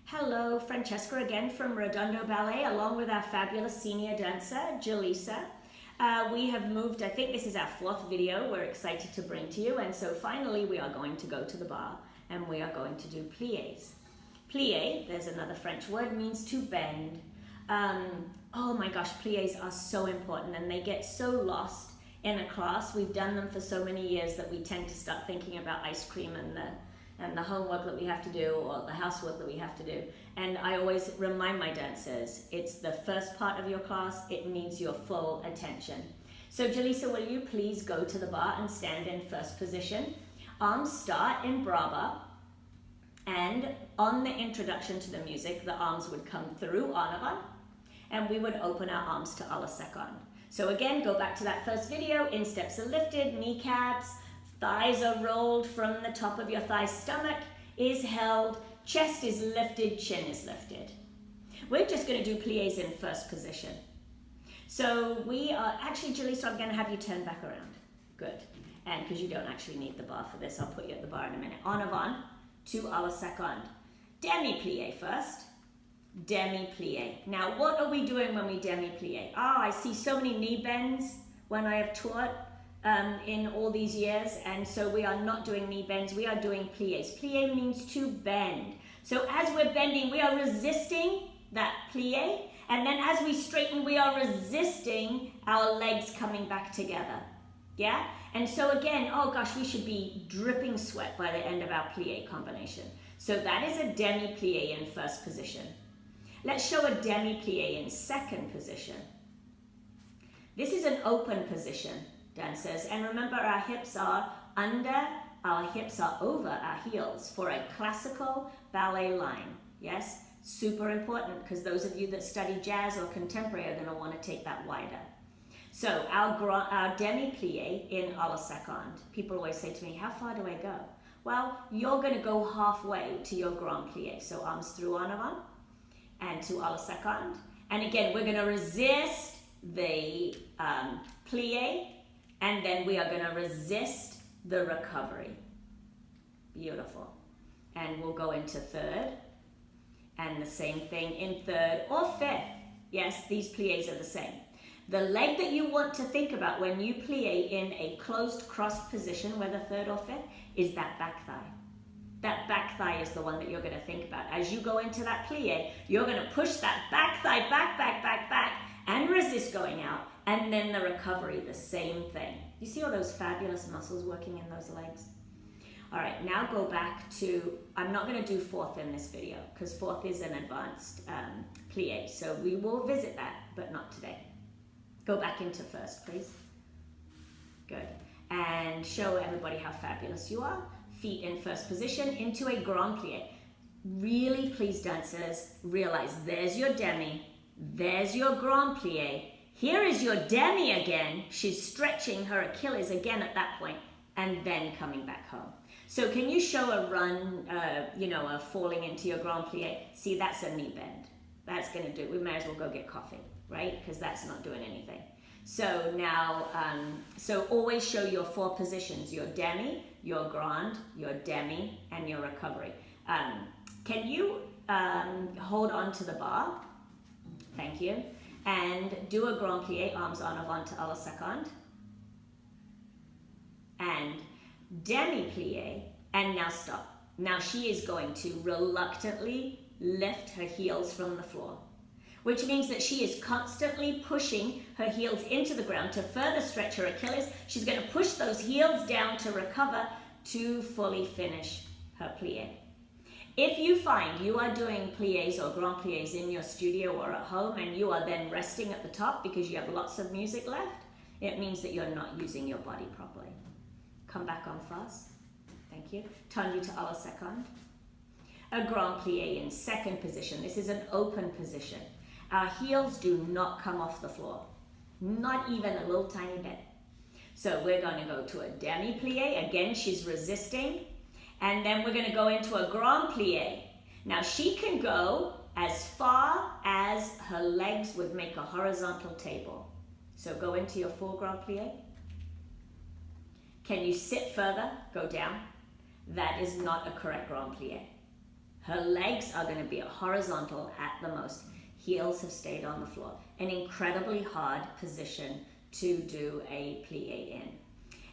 Hello, Francesca again from Redondo Ballet, along with our fabulous senior dancer, Jaleesa. We have moved, I think this is our fourth video we're excited to bring to you, and so finally we are going to go to the bar and we are going to do pliés. Plié, there's another French word, means to bend. Oh my gosh, pliés are so important and they get so lost in a class. We've done them for so many years that we tend to start thinking about ice cream and the homework that we have to do or the housework that we have to do. And I always remind my dancers, it's the first part of your class, it needs your full attention. So Jaleesa, will you please go to the bar and stand in first position? Arms start in Brava, and on the introduction to the music, the arms would come through en avant, and we would open our arms to à la seconde. So again, go back to that first video, insteps are lifted, kneecaps, thighs are rolled from the top of your thighs, stomach is held, chest is lifted, chin is lifted. We're just going to do pliés in first position. So we are, actually Jaleesa, I'm going to have you turn back around. Good. And because you don't actually need the bar for this, I'll put you at the bar in a minute. En avant to à la seconde. Demi-plié first. Demi-plié. Now what are we doing when we demi-plié? I see so many knee bends when I have taught in all these years, and so we are not doing knee bends, we are doing pliés. Plié means to bend. So as we're bending, we are resisting that plié, and then as we straighten, we are resisting our legs coming back together. Yeah? And so again, oh gosh, we should be dripping sweat by the end of our plié combination. So that is a demi-plié in first position. Let's show a demi-plié in second position. This is an open position, dancers, and remember our hips are under, our hips are over our heels for a classical ballet line. Yes, super important, because those of you that study jazz or contemporary are going to want to take that wider. So our demi-plié in à la seconde, people always say to me, how far do I go? Well, you're going to go halfway to your grand plié, so arms through en avant and to à la seconde, and again we're going to resist the plié, and then we are going to resist the recovery. Beautiful. And we'll go into third. And the same thing in third or fifth. Yes, these pliés are the same. The leg that you want to think about when you plie in a closed crossed position, whether third or fifth, is that back thigh. That back thigh is the one that you're going to think about. As you go into that plie, you're going to push that back thigh back, and resist going out. And then the recovery, the same thing. You see all those fabulous muscles working in those legs? All right, now go back to, I'm not going to do fourth in this video because fourth is an advanced plie. So we will visit that, but not today. Go back into first, please. Good. And show everybody how fabulous you are. Feet in first position into a grand plie. Really, please, dancers, realize there's your demi, there's your grand plie. Here is your demi again. She's stretching her Achilles again at that point and then coming back home. So can you show a run, a falling into your grand plie? See, that's a knee bend. That's going to do it. We may as well go get coffee, right? Because that's not doing anything. So now, so always show your four positions, your demi, your grand, your demi, and your recovery. Can you hold on to the bar? Thank you. And do a grand plie, arms en avant to à la seconde. And demi-plie, and now stop. Now she is going to reluctantly lift her heels from the floor, which means that she is constantly pushing her heels into the ground to further stretch her Achilles. She's going to push those heels down to recover to fully finish her plie. If you find you are doing pliés or grand pliés in your studio or at home and you are then resting at the top because you have lots of music left, it means that you're not using your body properly. Come back on fast. Thank you. Tendu to à la seconde. A grand plié in second position. This is an open position. Our heels do not come off the floor. Not even a little tiny bit. So we're going to go to a demi-plié. Again, she's resisting. And then we're going to go into a grand plie. Now she can go as far as her legs would make a horizontal table. So go into your full grand plie. Can you sit further? Go down. That is not a correct grand plie. Her legs are going to be horizontal at the most. Heels have stayed on the floor. An incredibly hard position to do a plie in.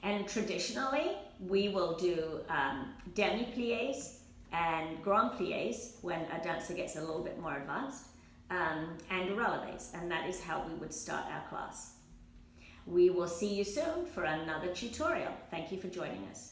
And traditionally, we will do demi-pliés and grand pliés when a dancer gets a little bit more advanced, and relevés, and that is how we would start our class. We will see you soon for another tutorial. Thank you for joining us.